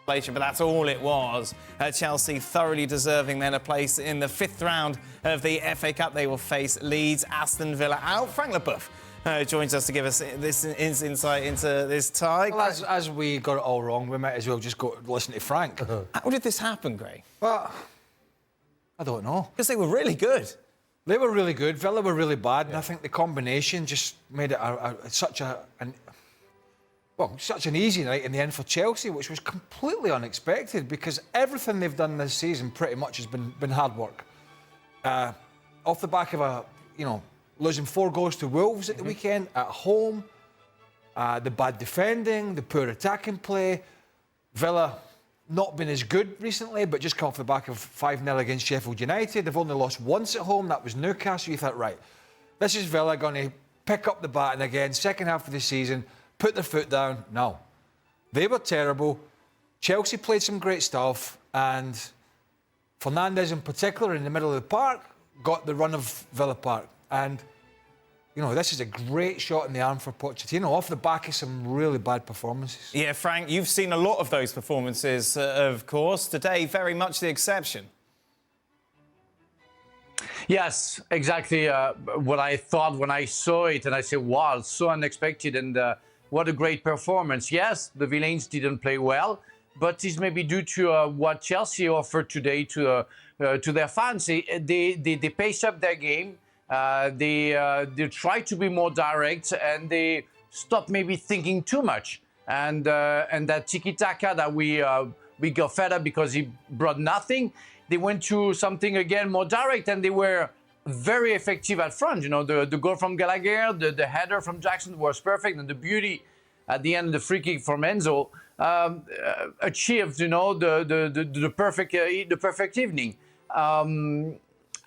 But that's all it was. Chelsea thoroughly deserving then a place in the 5th round of the FA Cup. They will face Leeds, Aston Villa out. Frank Leboeuf joins us to give us this insight into this tie. Well, as we got it all wrong, we might as well just go listen to Frank. How did this happen, Gray? Well, I don't know. Because they were really good. They were really good. Villa were really bad, and I think the combination just made it such an easy night in the end for Chelsea, which was completely unexpected because everything they've done this season pretty much has been hard work. Off the back of losing 4 goals to Wolves at the weekend at home, the bad defending, the poor attacking play. Villa not been as good recently, but just come off the back of 5-0 against Sheffield United. They've only lost once at home. That was Newcastle. You thought, right, this is Villa going to pick up the baton again, second half of the season, put their foot down. No. They were terrible. Chelsea played some great stuff, and Fernandes in particular in the middle of the park got the run of Villa Park. And, this is a great shot in the arm for Pochettino off the back of some really bad performances. Yeah, Frank, you've seen a lot of those performances, of course. Today, very much the exception. Yes, exactly what I thought when I saw it. And I said, wow, it's so unexpected. And what a great performance. Yes, the Villains didn't play well, but it's maybe due to what Chelsea offered today to their fans. They paced up their game. They try to be more direct, and they stop maybe thinking too much. And that tiki-taka that we got fed up because he brought nothing. They went to something again more direct, and they were very effective at front. The goal from Gallagher, the header from Jackson was perfect, and the beauty at the end, the free kick from Enzo achieved, the perfect evening.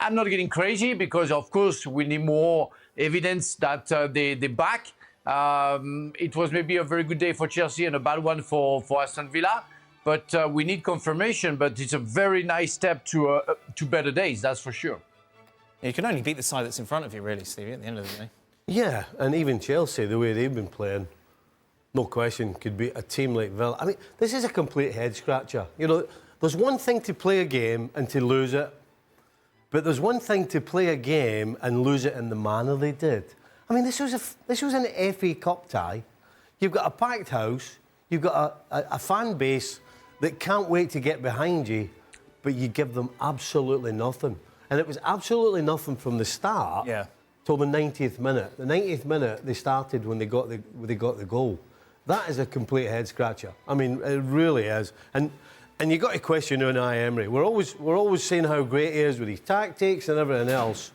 I'm not getting crazy because, of course, we need more evidence that they back. It was maybe a very good day for Chelsea and a bad one for Aston Villa. But we need confirmation. But it's a very nice step to better days, that's for sure. You can only beat the side that's in front of you, really, Stevie, at the end of the day. Yeah, and even Chelsea, the way they've been playing, no question, could beat a team like Villa. I mean, this is a complete head-scratcher. There's one thing to play a game and to lose it. But there's one thing to play a game and lose it in the manner they did. I mean, this was an FA Cup tie. You've got a packed house. You've got a fan base that can't wait to get behind you, but you give them absolutely nothing. And it was absolutely nothing from the start till the 90th minute. The 90th minute they started when they got the goal. That is a complete head scratcher. I mean, it really is. And you've got to question Unai Emery. We're always saying how great he is with his tactics and everything else.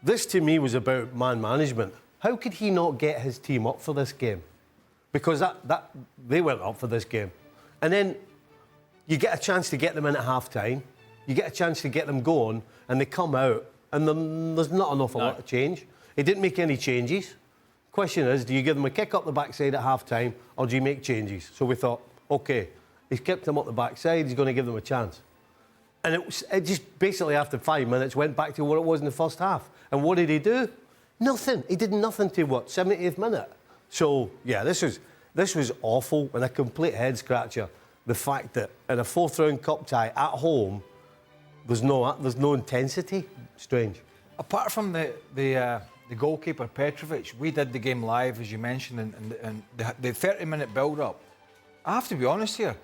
This, to me, was about man management. How could he not get his team up for this game? Because they went up for this game. And then you get a chance to get them in at half-time. You get a chance to get them going, and they come out, and there's not an awful lot of change. He didn't make any changes. Question is, do you give them a kick up the backside at half-time, or do you make changes? So we thought, OK, he's kept them up the backside, he's going to give them a chance. And it just basically, after 5 minutes, went back to what it was in the first half. And what did he do? Nothing. He did nothing to, 70th minute? So, yeah, this was awful and a complete head-scratcher. The fact that in a 4th-round cup tie at home, there's no intensity. Strange. Apart from the goalkeeper, Petrovic, we did the game live, as you mentioned, and the 30-minute build-up. I have to be honest here.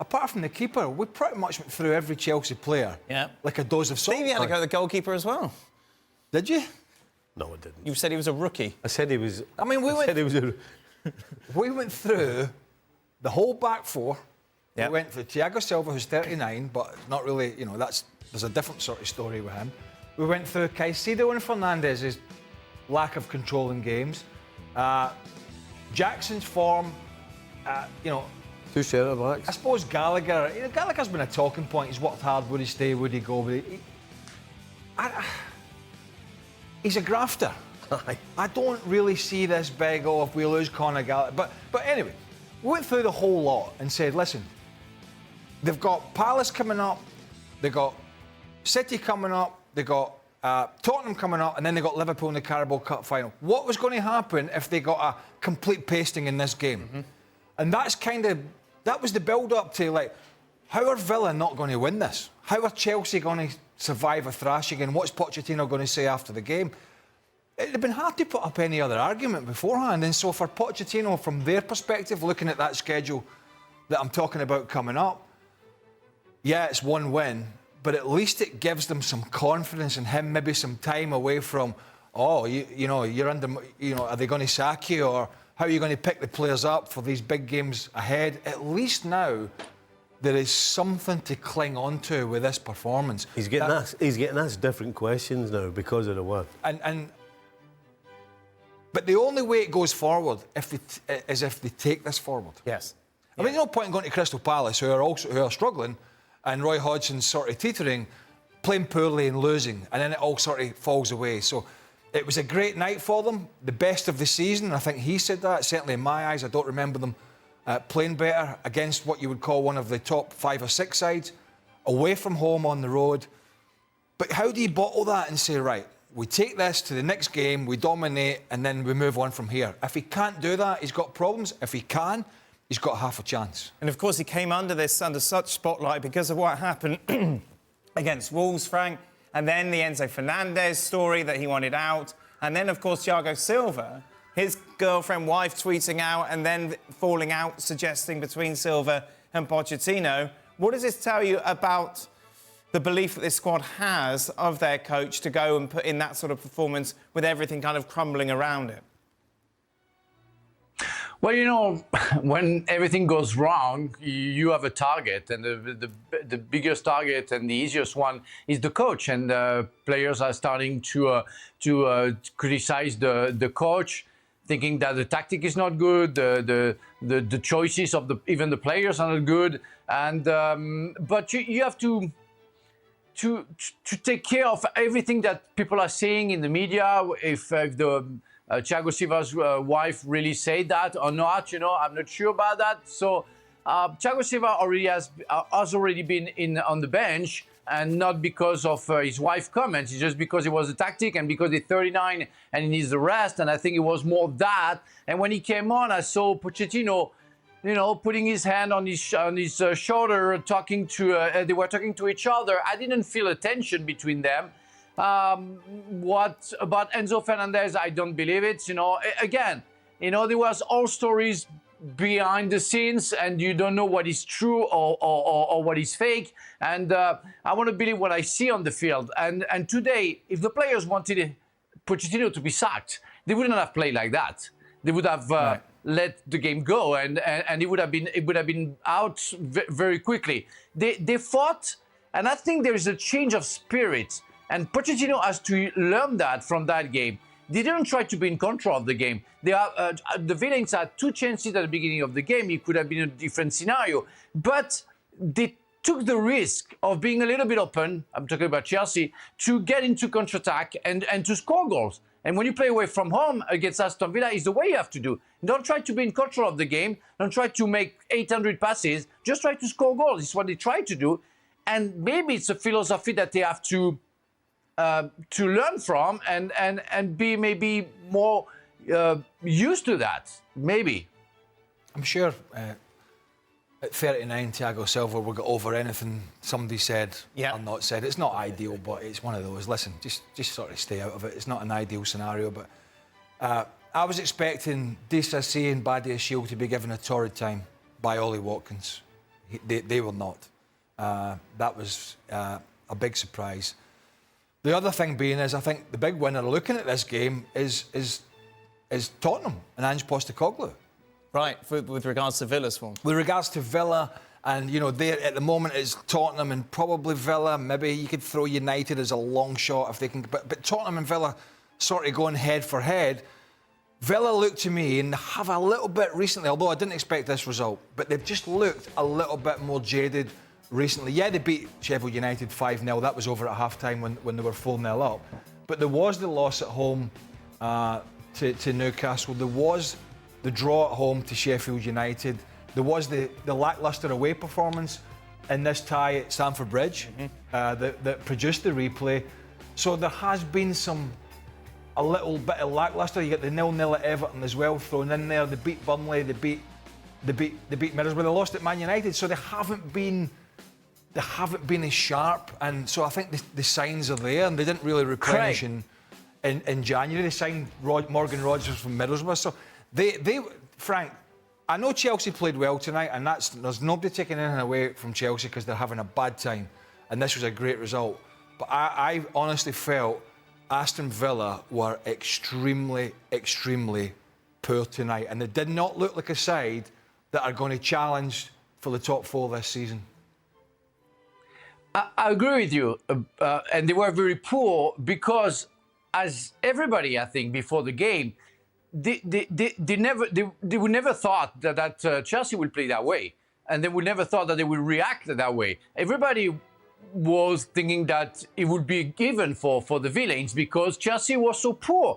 Apart from the keeper, we pretty much went through every Chelsea player like a dose of salt. Stevie had to go to the goalkeeper as well. Did you? No, I didn't. You said he was a rookie. I said he was... I mean, we went through the whole back four. Yep. We went for Thiago Silva, who's 39, but not really, there's a different sort of story with him. We went through Caicedo and Fernandez's lack of control in games. Jackson's form, Two centre-backs. I suppose Gallagher, Gallagher's been a talking point. He's worked hard. Would he stay? Would he go? He's a grafter. I don't really see this big, if we lose Conor Gallagher. But anyway, we went through the whole lot and said, listen, they've got Palace coming up, they've got City coming up, they've got Tottenham coming up, and then they got Liverpool in the Carabao Cup final. What was going to happen if they got a complete pasting in this game? Mm-hmm. And that's kind of that was the build-up to, like, how are Villa not going to win this? How are Chelsea going to survive a thrashing? And what's Pochettino going to say after the game? It'd have been hard to put up any other argument beforehand. And so for Pochettino, from their perspective, looking at that schedule that I'm talking about coming up, yeah, it's one win, but at least it gives them some confidence and him maybe some time away from, you're under, are they going to sack you, or how are you going to pick the players up for these big games ahead? At least now there is something to cling on to with this performance. He's getting asked different questions now because of the win. But the only way it goes forward is if they take this forward. Yes. I mean, there's no point in going to Crystal Palace, who are struggling, and Roy Hodgson's sort of teetering, playing poorly and losing, and then it all sort of falls away. So it was a great night for them, the best of the season. I think he said that. Certainly in my eyes, I don't remember them playing better against what you would call one of the top 5 or 6 sides, away from home on the road. But how do you bottle that and say, right, we take this to the next game, we dominate, and then we move on from here? If he can't do that, he's got problems. If he can, he's got half a chance. And of course, he came under such spotlight because of what happened against Wolves, Frank, and then the Enzo Fernandez story that he wanted out, and then, of course, Thiago Silva, his girlfriend, wife tweeting out, and then falling out, suggesting between Silva and Pochettino. What does this tell you about the belief that this squad has of their coach to go and put in that sort of performance with everything kind of crumbling around it? Well, when everything goes wrong, you have a target, and the biggest target and the easiest one is the coach. And players are starting to criticize the coach, thinking that the tactic is not good, the choices of even the players are not good. And but you have to take care of everything that people are saying in the media. If the Thiago Silva's wife really said that or not, I'm not sure about that. So Thiago Silva has already been on the bench, and not because of his wife's comments. It's just because it was a tactic and because he's 39 and he needs the rest. And I think it was more that. And when he came on, I saw Pochettino, putting his hand on his shoulder, talking to. They were talking to each other. I didn't feel a tension between them. What about Enzo Fernandez? I don't believe it. Again, there was all stories behind the scenes, and you don't know what is true or what is fake. And I want to believe what I see on the field. And today, if the players wanted Pochettino to be sacked, they wouldn't have played like that. They would have let the game go, and it would have been out very quickly. They fought, and I think there is a change of spirit. And Pochettino has to learn that from that game. They didn't try to be in control of the game. The Villains had 2 chances at the beginning of the game. It could have been a different scenario. But they took the risk of being a little bit open, I'm talking about Chelsea, to get into counter-attack and to score goals. And when you play away from home against Aston Villa, it's the way you have to do. Don't try to be in control of the game. Don't try to make 800 passes. Just try to score goals. It's what they try to do. And maybe it's a philosophy that they have to learn from and be maybe more used to that, maybe. I'm sure at 39, Thiago Silva will get over anything somebody said or not said. It's not ideal, but it's one of those. Listen, just sort of stay out of it. It's not an ideal scenario, but I was expecting Disasi and Badia Shield to be given a torrid time by Ollie Watkins. They were not. That was a big surprise. The other thing being is, I think the big winner looking at this game is Tottenham and Ange Postecoglou. Right, with regards to Villa's form. With regards to Villa, and there at the moment it's Tottenham and probably Villa. Maybe you could throw United as a long shot if they can. But Tottenham and Villa sort of going head for head. Villa looked to me and have a little bit recently, although I didn't expect this result, but they've just looked a little bit more jaded recently. Yeah, they beat Sheffield United 5-0. That was over at half-time when they were 4-0 up. But there was the loss at home to Newcastle. There was the draw at home to Sheffield United. There was the lacklustre away performance in this tie at Stamford Bridge that produced the replay. So there has been a little bit of lacklustre. You get the 0-0 at Everton as well thrown in there. They beat Burnley, they beat They beat Middlesbrough. They lost at Man United, so they haven't been as sharp. And so I think the signs are there, and they didn't really replenish in January. They signed Morgan Rogers from Middlesbrough, so they Frank. I know Chelsea played well tonight, and there's nobody taking anything away from Chelsea because they're having a bad time, and this was a great result. But I honestly felt Aston Villa were extremely, extremely poor tonight, and they did not look like a side that are going to challenge for the top 4 this season. I agree with you, and they were very poor because, as everybody I think before the game, they would never thought that Chelsea would play that way, and they would never thought that they would react that way. Everybody was thinking that it would be given for the Villains because Chelsea was so poor.